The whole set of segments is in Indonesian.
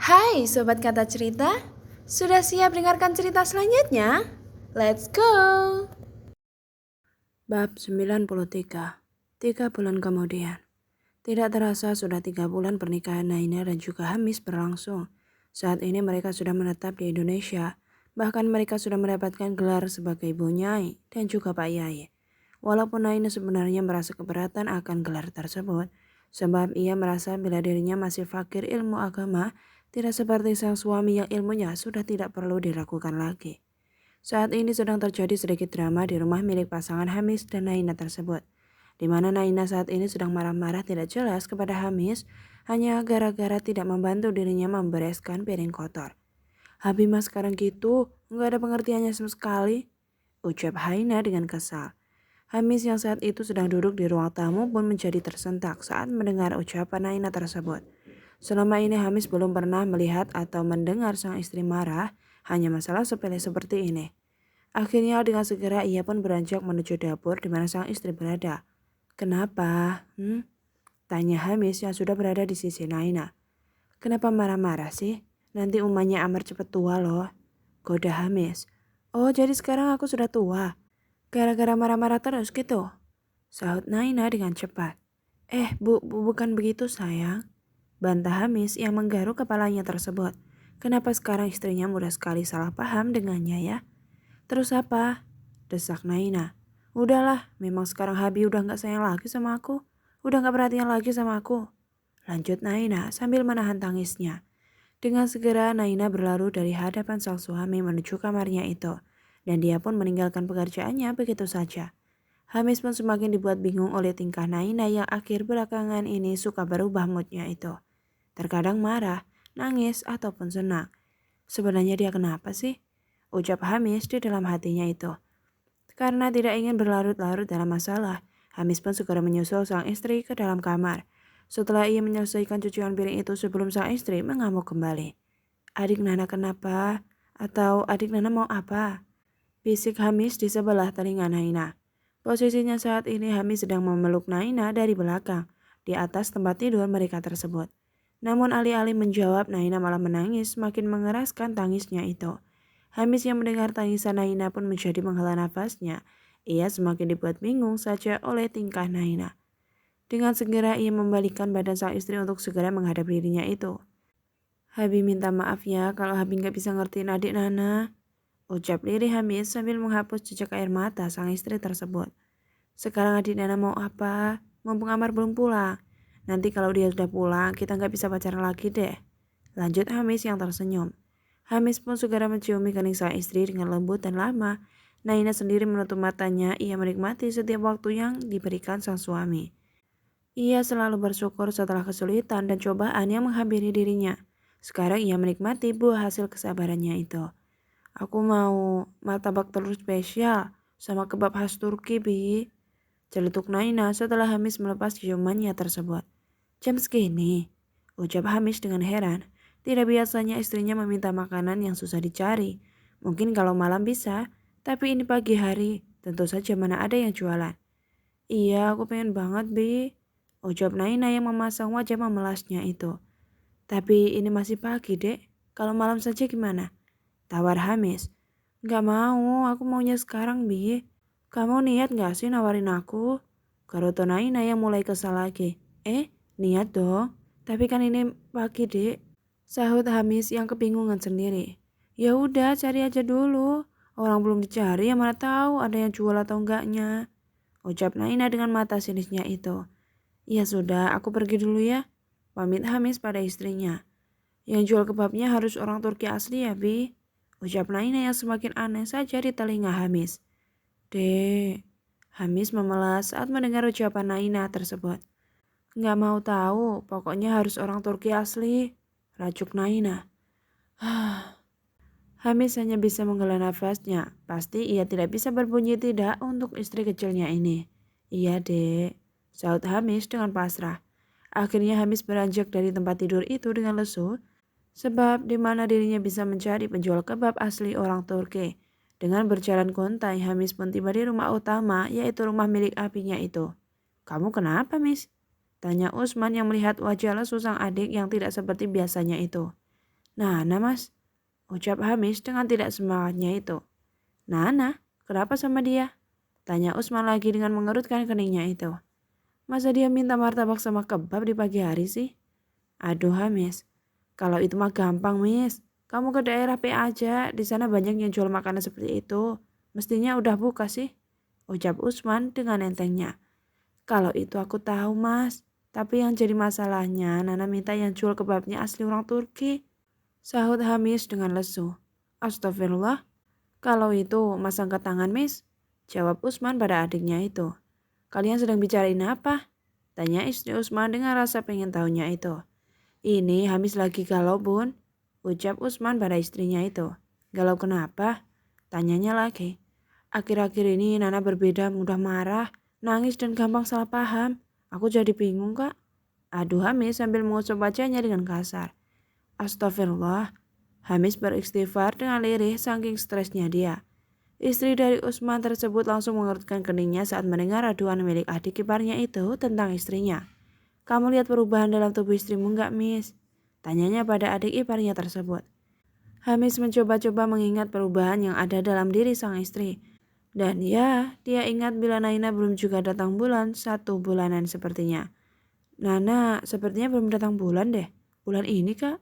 Hai Sobat Kata Cerita, sudah siap dengarkan cerita selanjutnya? Let's go! Bab 93. 3 bulan kemudian. Tidak terasa sudah 3 bulan pernikahan Naina dan juga Hamis berlangsung. Saat ini mereka sudah menetap di Indonesia. Bahkan mereka sudah mendapatkan gelar sebagai Bu Nyai dan juga Pak Yai. Walaupun Naina sebenarnya merasa keberatan akan gelar tersebut, sebab ia merasa bila dirinya masih fakir ilmu agama, tidak seperti sang suami yang ilmunya sudah tidak perlu diragukan lagi. Saat ini sedang terjadi sedikit drama di rumah milik pasangan Hamis dan Naina tersebut, di mana Naina saat ini sedang marah-marah tidak jelas kepada Hamis hanya gara-gara tidak membantu dirinya membereskan piring kotor. "Habis mas sekarang gitu, nggak ada pengertiannya sama sekali," ucap Haina dengan kesal. Hamis yang saat itu sedang duduk di ruang tamu pun menjadi tersentak saat mendengar ucapan Naina tersebut. Selama ini Hamis belum pernah melihat atau mendengar sang istri marah hanya masalah sepele seperti ini. Akhirnya dengan segera ia pun beranjak menuju dapur di mana sang istri berada. "Kenapa? Tanya Hamis yang sudah berada di sisi Naina. "Kenapa marah-marah sih? Nanti umahnya Amar cepet tua loh," goda Hamis. "Oh jadi sekarang aku sudah tua? Gara-gara marah-marah terus gitu?" sahut Naina dengan cepat. Bukan begitu sayang," bantah Hamis yang menggaruk kepalanya tersebut. Kenapa sekarang istrinya mudah sekali salah paham dengannya ya? "Terus apa?" desak Naina. "Udahlah, memang sekarang Habi udah gak sayang lagi sama aku. Udah gak perhatian lagi sama aku," lanjut Naina sambil menahan tangisnya. Dengan segera Naina berlari dari hadapan sang suami menuju kamarnya itu. Dan dia pun meninggalkan pekerjaannya begitu saja. Hamis pun semakin dibuat bingung oleh tingkah Naina yang akhir belakangan ini suka berubah moodnya itu. Terkadang marah, nangis, ataupun senang. Sebenarnya dia kenapa sih? Ucap Hamis di dalam hatinya itu. Karena tidak ingin berlarut-larut dalam masalah, Hamis pun segera menyusul sang istri ke dalam kamar. Setelah ia menyelesaikan cucian piring itu sebelum sang istri mengamuk kembali. "Adik Nana kenapa? Atau adik Nana mau apa?" bisik Hamis di sebelah telinga Naina. Posisinya saat ini Hamis sedang memeluk Naina dari belakang, di atas tempat tidur mereka tersebut. Namun alih-alih menjawab, Naina malah menangis semakin mengeraskan tangisnya itu. Hamis yang mendengar tangisan Naina pun menjadi menghela nafasnya. Ia semakin dibuat bingung saja oleh tingkah Naina. Dengan segera ia membalikkan badan sang istri untuk segera menghadap dirinya itu. "Habi minta maaf ya kalau Habi gak bisa ngertiin adik Nana," ucap lirih Hamis sambil menghapus jejak air mata sang istri tersebut. "Sekarang adik Nana mau apa? Mumpung Amar belum pulang. Nanti kalau dia sudah pulang kita gak bisa pacaran lagi deh," lanjut Hamis yang tersenyum. Hamis pun segera menciumi kening sang istri dengan lembut dan lama. Naina sendiri menutup matanya, ia menikmati setiap waktu yang diberikan sang suami. Ia selalu bersyukur setelah kesulitan dan cobaan yang menghampiri dirinya. Sekarang ia menikmati buah hasil kesabarannya itu. "Aku mau martabak telur spesial sama kebab khas Turki, Bi," celetuk Naina setelah Hamis melepas ciumannya tersebut. "Jam segini?" ucap Hamis dengan heran. Tidak biasanya istrinya meminta makanan yang susah dicari. Mungkin kalau malam bisa, tapi ini pagi hari. Tentu saja mana ada yang jualan. "Iya, aku pengen banget, Bi," ucap Naina yang memasang wajah memelasnya itu. "Tapi ini masih pagi, Dek. Kalau malam saja gimana?" tawar Hamis. "Gak mau, aku maunya sekarang, Bi." "Kamu niat gak sih nawarin aku?" Garoto Naina yang mulai kesal lagi. Niat dong. Tapi kan ini pagi, Dek," sahut Hamis yang kebingungan sendiri. "Ya udah, cari aja dulu. Orang belum dicari ya mana tahu ada yang jual atau enggaknya," ucap Naina dengan mata sinisnya itu. "Ya sudah, aku pergi dulu ya," pamit Hamis pada istrinya. "Yang jual kebabnya harus orang Turki asli ya, Bi," ucap Naina yang semakin aneh saja di telinga Hamis. "Dek," Hamis memelas saat mendengar ucapan Naina tersebut. "Nggak mau tahu, pokoknya harus orang Turki asli," rajuk Naina. Hamis hanya bisa menghela nafasnya. Pasti ia tidak bisa berbunyi tidak untuk istri kecilnya ini. "Iya, Dek," sahut Hamis dengan pasrah. Akhirnya Hamis beranjak dari tempat tidur itu dengan lesu, sebab di mana dirinya bisa mencari penjual kebab asli orang Turki. Dengan berjalan kontai, Hamis pun tiba di rumah utama, yaitu rumah milik apinya itu. "Kamu kenapa, Miss?" tanya Usman yang melihat wajah lesu sang adik yang tidak seperti biasanya itu. Nana mas, ucap Hamis dengan tidak semangatnya itu. Nana, kenapa sama dia? Tanya Usman lagi dengan mengerutkan keningnya itu. Masa dia minta martabak sama kebab di pagi hari sih? Aduh Hamis, kalau itu mah gampang Miss. Kamu ke daerah P aja, di sana banyak yang jual makanan seperti itu. Mestinya udah buka sih, ucap Usman dengan entengnya. Kalau itu aku tahu mas, tapi yang jadi masalahnya Nana minta yang jual kebabnya asli orang Turki. Sahut Hamis dengan lesu. Astagfirullah, kalau itu mas angkat tangan Miss, jawab Usman pada adiknya itu. Kalian sedang bicarain apa? Tanya istri Usman dengan rasa pengen tahunya itu. Ini Hamis lagi galau bun, ucap Usman pada istrinya itu. Galau kenapa? Tanyanya lagi. Akhir-akhir ini Nana berbeda mudah marah, nangis dan gampang salah paham. Aku jadi bingung kak. Aduh Hamis sambil mengusap wajahnya dengan kasar. Astagfirullah. Hamis beristighfar dengan lirih saking stresnya dia. Istri dari Usman tersebut langsung mengerutkan keningnya saat mendengar aduan milik adik iparnya itu tentang istrinya. Kamu lihat perubahan dalam tubuh istrimu enggak, Miss? Tanyanya pada adik iparnya tersebut. Hamis mencoba-coba mengingat perubahan yang ada dalam diri sang istri. Dan ya, dia ingat bila Naina belum juga datang bulan, 1 bulanan sepertinya. Nana, sepertinya belum datang bulan deh. Bulan ini, Kak?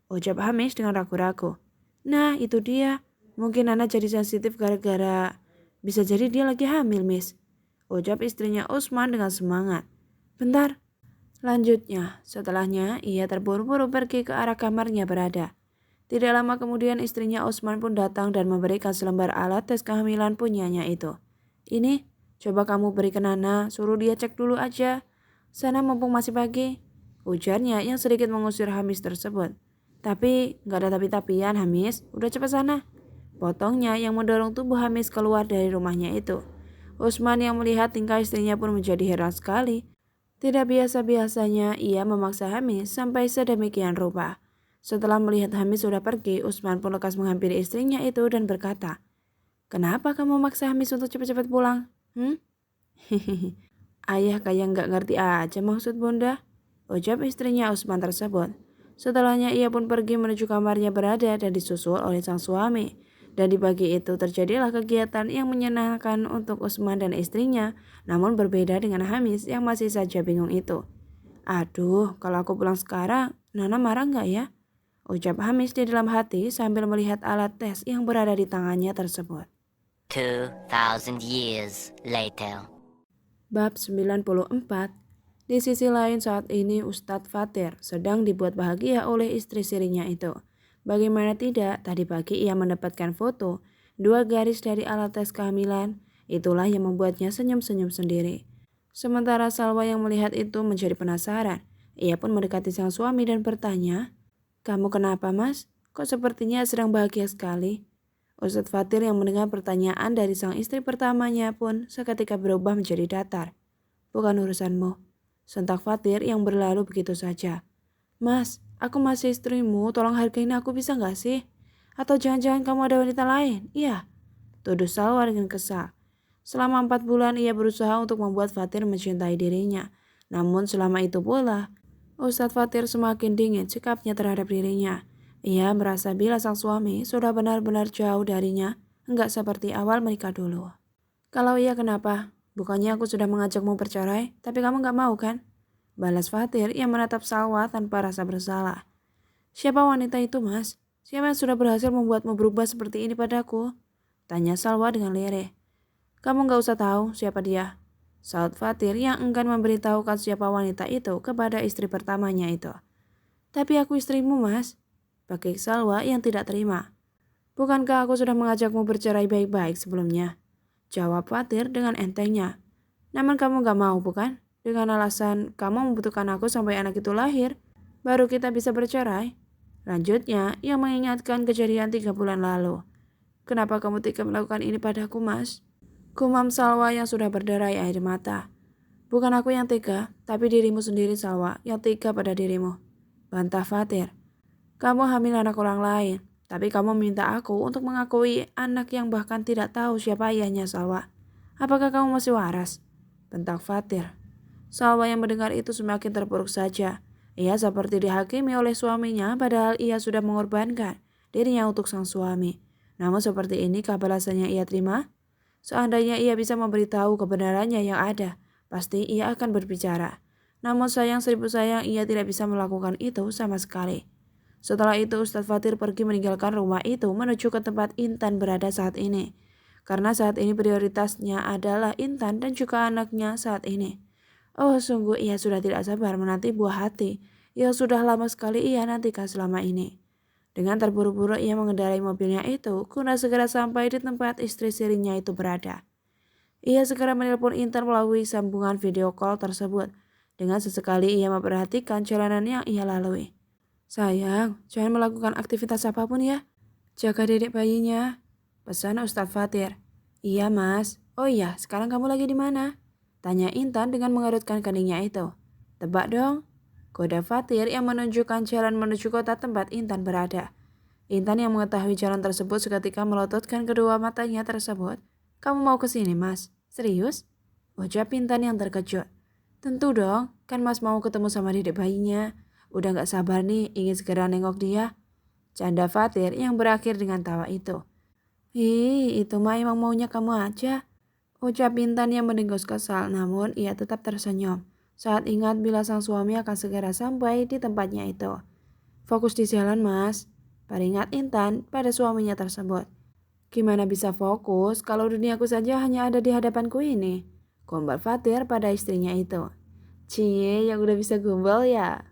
Ucap Hamis dengan ragu-ragu. Nah, itu dia. Mungkin Nana jadi sensitif gara-gara... Bisa jadi dia lagi hamil, Miss. Ucap istrinya Usman dengan semangat. Bentar. Lanjutnya, setelahnya ia terburu-buru pergi ke arah kamarnya berada. Tidak lama kemudian istrinya Usman pun datang dan memberikan selembar alat tes kehamilan punyanya itu. Ini, coba kamu beri ke Nana, suruh dia cek dulu aja. Sana mumpung masih pagi. Ujarnya yang sedikit mengusir Hamis tersebut. Tapi, gak ada tapi-tapian Hamis, udah cepat sana. Potongnya yang mendorong tubuh Hamis keluar dari rumahnya itu. Usman yang melihat tingkah istrinya pun menjadi heran sekali. Tidak biasa-biasanya ia memaksa Hamis sampai sedemikian rupa. Setelah melihat Hamis sudah pergi, Usman pun lekas menghampiri istrinya itu dan berkata, Kenapa kamu memaksa Hamis untuk cepat-cepat pulang? Ayah kayak nggak ngerti aja maksud bunda, ucap istrinya Usman tersebut. Setelahnya ia pun pergi menuju kamarnya berada dan disusul oleh sang suami. Dan di pagi itu terjadilah kegiatan yang menyenangkan untuk Usman dan istrinya, namun berbeda dengan Hamis yang masih saja bingung itu. Aduh, kalau aku pulang sekarang, Nana marah nggak ya? Ucap Hamis di dalam hati sambil melihat alat tes yang berada di tangannya tersebut. 2,000 years later. Bab 94. Di sisi lain saat ini Ustadz Fatir sedang dibuat bahagia oleh istri sirinya itu. Bagaimana tidak, tadi pagi ia mendapatkan foto 2 garis dari alat tes kehamilan. Itulah yang membuatnya senyum-senyum sendiri. Sementara Salwa yang melihat itu menjadi penasaran. Ia pun mendekati sang suami dan bertanya, Kamu kenapa mas? Kok sepertinya sedang bahagia sekali? Ustadz Fatir yang mendengar pertanyaan dari sang istri pertamanya pun seketika berubah menjadi datar. Bukan urusanmu. Sentak Fatir yang berlalu begitu saja. Mas, aku masih istrimu, tolong hargain aku bisa gak sih? Atau jangan-jangan kamu ada wanita lain? Iya. Tuduh Salwa dengan kesal. Selama 4 bulan ia berusaha untuk membuat Fatir mencintai dirinya. Namun selama itu pula, Ustadz Fatir semakin dingin sikapnya terhadap dirinya. Ia merasa bila sang suami sudah benar-benar jauh darinya, enggak seperti awal menikah dulu. Kalau iya kenapa? Bukannya aku sudah mengajakmu bercerai, tapi kamu gak mau kan? Balas Fatir yang menatap Salwa tanpa rasa bersalah. Siapa wanita itu mas? Siapa yang sudah berhasil membuatmu berubah seperti ini padaku? Tanya Salwa dengan lirih. Kamu gak usah tahu siapa dia. Saud Fatir yang enggan memberitahukan siapa wanita itu kepada istri pertamanya itu. Tapi aku istrimu mas. Bagi Salwa yang tidak terima. Bukankah aku sudah mengajakmu bercerai baik-baik sebelumnya? Jawab Fatir dengan entengnya. Namun kamu gak mau bukan? Dengan alasan kamu membutuhkan aku sampai anak itu lahir, baru kita bisa bercerai. Lanjutnya, ia mengingatkan kejadian 3 bulan lalu. Kenapa kamu tega melakukan ini padaku, mas? Gumam Salwa yang sudah berderai air mata. Bukan aku yang tega, tapi dirimu sendiri Salwa yang tega pada dirimu. Bantah Fatir. Kamu hamil anak orang lain, tapi kamu minta aku untuk mengakui anak yang bahkan tidak tahu siapa ayahnya Salwa. Apakah kamu masih waras? Bentak Fatir. Salwa yang mendengar itu semakin terpuruk saja. Ia seperti dihakimi oleh suaminya padahal ia sudah mengorbankan dirinya untuk sang suami. Namun seperti inikah balasannya ia terima? Seandainya ia bisa memberitahu kebenarannya yang ada, pasti ia akan berbicara. Namun sayang seribu sayang ia tidak bisa melakukan itu sama sekali. Setelah itu Ustadz Fatir pergi meninggalkan rumah itu menuju ke tempat Intan berada saat ini. Karena saat ini prioritasnya adalah Intan dan juga anaknya saat ini. Oh sungguh ia sudah tidak sabar menanti buah hati yang sudah lama sekali ia nantikan selama ini. Dengan terburu-buru ia mengendarai mobilnya itu guna segera sampai di tempat istri sirinya itu berada. Ia segera menelpon Intan melalui sambungan video call tersebut. Dengan sesekali ia memperhatikan jalanan yang ia lalui. Sayang, jangan melakukan aktivitas apapun ya. Jaga dedek bayinya. Pesan Ustadz Fatir. Iya mas. Oh iya, sekarang kamu lagi di mana? Tanya Intan dengan mengerutkan keningnya itu. Tebak dong. Goda Fatir yang menunjukkan jalan menuju kota tempat Intan berada. Intan yang mengetahui jalan tersebut seketika melototkan kedua matanya tersebut. Kamu mau ke sini mas? Serius? Ucap Intan yang terkejut. Tentu dong, kan mas mau ketemu sama dedek bayinya. Udah gak sabar nih, ingin segera nengok dia. Canda Fatir yang berakhir dengan tawa itu. Ih, itu mah emang maunya kamu aja. Ucap Intan yang mendengus kesal, namun ia tetap tersenyum saat ingat bila sang suami akan segera sampai di tempatnya itu. Fokus di jalan mas, peringat Intan pada suaminya tersebut. Gimana bisa fokus kalau duniaku saja hanya ada di hadapanku ini? Gombal Fatir pada istrinya itu. Cie, yang udah bisa gombal ya?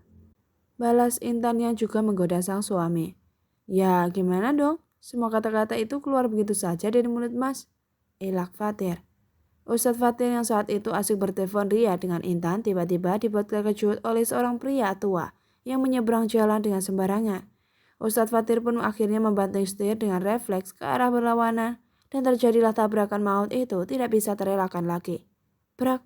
Balas Intan yang juga menggoda sang suami. Ya, gimana dong? Semua kata-kata itu keluar begitu saja dari mulut mas. Elak Fatir. Ustadz Fatir yang saat itu asik bertelepon ria dengan Intan tiba-tiba dibuat terkejut oleh seorang pria tua yang menyeberang jalan dengan sembarangan. Ustadz Fatir pun akhirnya membanting setir dengan refleks ke arah berlawanan dan terjadilah tabrakan maut itu tidak bisa terelakkan lagi. Brak.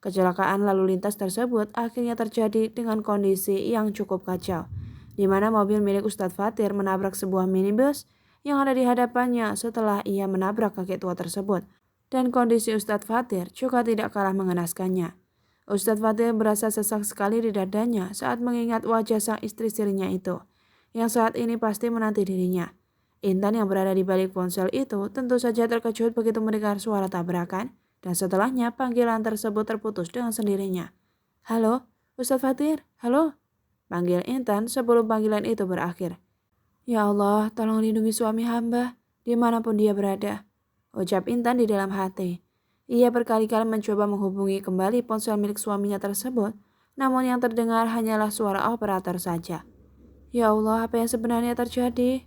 Kecelakaan lalu lintas tersebut akhirnya terjadi dengan kondisi yang cukup kacau, di mana mobil milik Ustadz Fatir menabrak sebuah minibus yang ada di hadapannya setelah ia menabrak kakek tua tersebut. Dan kondisi Ustadz Fatir juga tidak kalah mengenaskannya. Ustadz Fatir berasa sesak sekali di dadanya saat mengingat wajah sang istri sirinya itu, yang saat ini pasti menanti dirinya. Intan yang berada di balik ponsel itu tentu saja terkejut begitu mendengar suara tabrakan, dan setelahnya panggilan tersebut terputus dengan sendirinya. Halo, Ustadz Fatir, halo? Panggil Intan sebelum panggilan itu berakhir. Ya Allah, tolong lindungi suami hamba, dimanapun dia berada. Ucap Intan di dalam hati. Ia berkali-kali mencoba menghubungi kembali ponsel milik suaminya tersebut, namun yang terdengar hanyalah suara operator saja. Ya Allah, apa yang sebenarnya terjadi?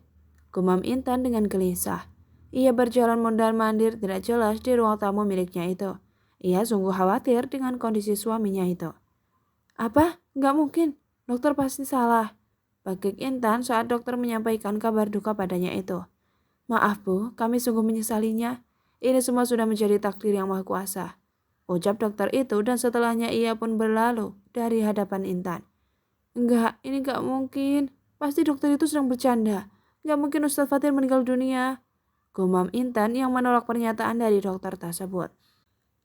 Gumam Intan dengan gelisah. Ia berjalan mondar-mandir tidak jelas di ruang tamu miliknya itu. Ia sungguh khawatir dengan kondisi suaminya itu. Apa? Nggak mungkin. Dokter pasti salah. Bagik Intan saat dokter menyampaikan kabar duka padanya itu. Maaf Bu, kami sungguh menyesalinya. Ini semua sudah menjadi takdir yang maha kuasa. Ucap dokter itu dan setelahnya ia pun berlalu dari hadapan Intan. Enggak, ini nggak mungkin. Pasti dokter itu sedang bercanda. Nggak mungkin Ustadz Fatir meninggal dunia. Gumam Intan yang menolak pernyataan dari dokter tersebut.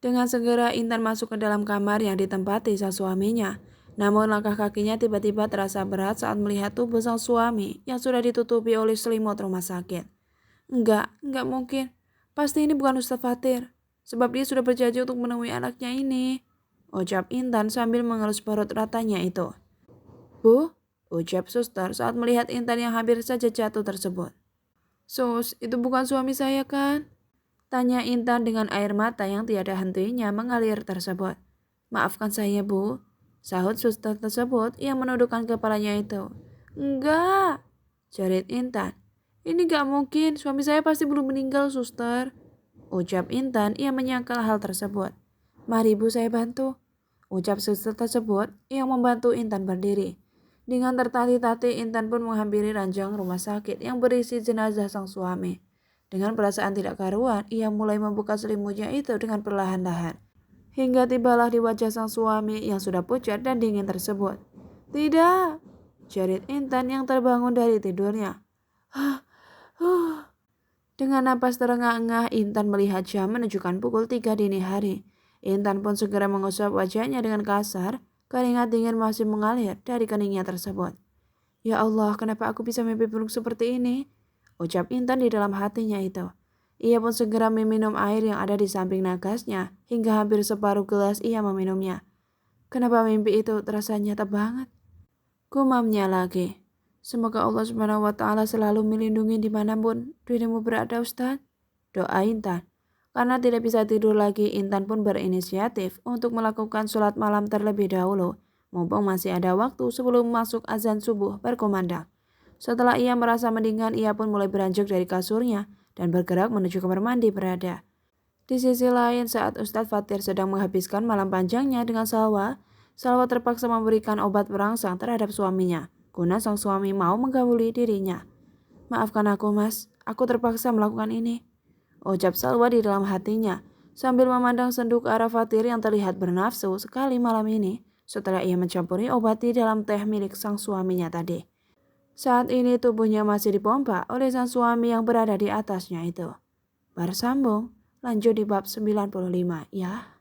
Dengan segera Intan masuk ke dalam kamar yang ditempati sang suaminya. Namun langkah kakinya tiba-tiba terasa berat saat melihat tubuh sang suami yang sudah ditutupi oleh selimut rumah sakit. Enggak mungkin. Pasti ini bukan Ustadz Fatir. Sebab dia sudah berjanji untuk menemui anaknya ini. Ucap Intan sambil mengelus perut ratanya itu. Bu, ucap suster saat melihat Intan yang hampir saja jatuh tersebut. Sus, itu bukan suami saya kan? Tanya Intan dengan air mata yang tiada hentinya mengalir tersebut. Maafkan saya Bu, sahut suster tersebut yang menundukkan kepalanya itu. Enggak, jerit Intan. Ini gak mungkin, suami saya pasti belum meninggal suster. Ucap Intan yang menyangkal hal tersebut. Mari Bu saya bantu. Ucap suster tersebut yang membantu Intan berdiri. Dengan tertatih-tatih Intan pun menghampiri ranjang rumah sakit yang berisi jenazah sang suami. Dengan perasaan tidak karuan, ia mulai membuka selimutnya itu dengan perlahan-lahan. Hingga tibalah di wajah sang suami yang sudah pucat dan dingin tersebut. Tidak, jerit Intan yang terbangun dari tidurnya. Dengan napas terengah-engah, Intan melihat jam menunjukkan pukul 3 dini hari. Intan pun segera mengusap wajahnya dengan kasar, Keringat dingin masih mengalir dari keningnya tersebut. Ya Allah, kenapa aku bisa mimpi buruk seperti ini? Ucap Intan di dalam hatinya itu. Ia pun segera meminum air yang ada di samping nagasnya, hingga hampir separuh gelas ia meminumnya. Kenapa mimpi itu terasa nyata banget? Gumamnya lagi. Semoga Allah Subhanahu wa Ta'ala selalu melindungi dimanapun dirimu berada, Ustaz. Doa Intan. Karena tidak bisa tidur lagi, Intan pun berinisiatif untuk melakukan sholat malam terlebih dahulu, mumpung masih ada waktu sebelum masuk azan subuh berkumandang. Setelah ia merasa mendingan, ia pun mulai beranjak dari kasurnya dan bergerak menuju kamar mandi berada. Di sisi lain, saat Ustadz Fatir sedang menghabiskan malam panjangnya dengan Salwa terpaksa memberikan obat perangsang terhadap suaminya, guna sang suami mau menggabuli dirinya. Maafkan aku, Mas, aku terpaksa melakukan ini, ucap Salwa di dalam hatinya, sambil memandang sendu ke arah Fatir yang terlihat bernafsu sekali malam ini setelah ia mencampuri obat di dalam teh milik sang suaminya tadi. Saat ini tubuhnya masih dipompa oleh sang suami yang berada di atasnya itu. Bersambung, lanjut di bab 95 ya.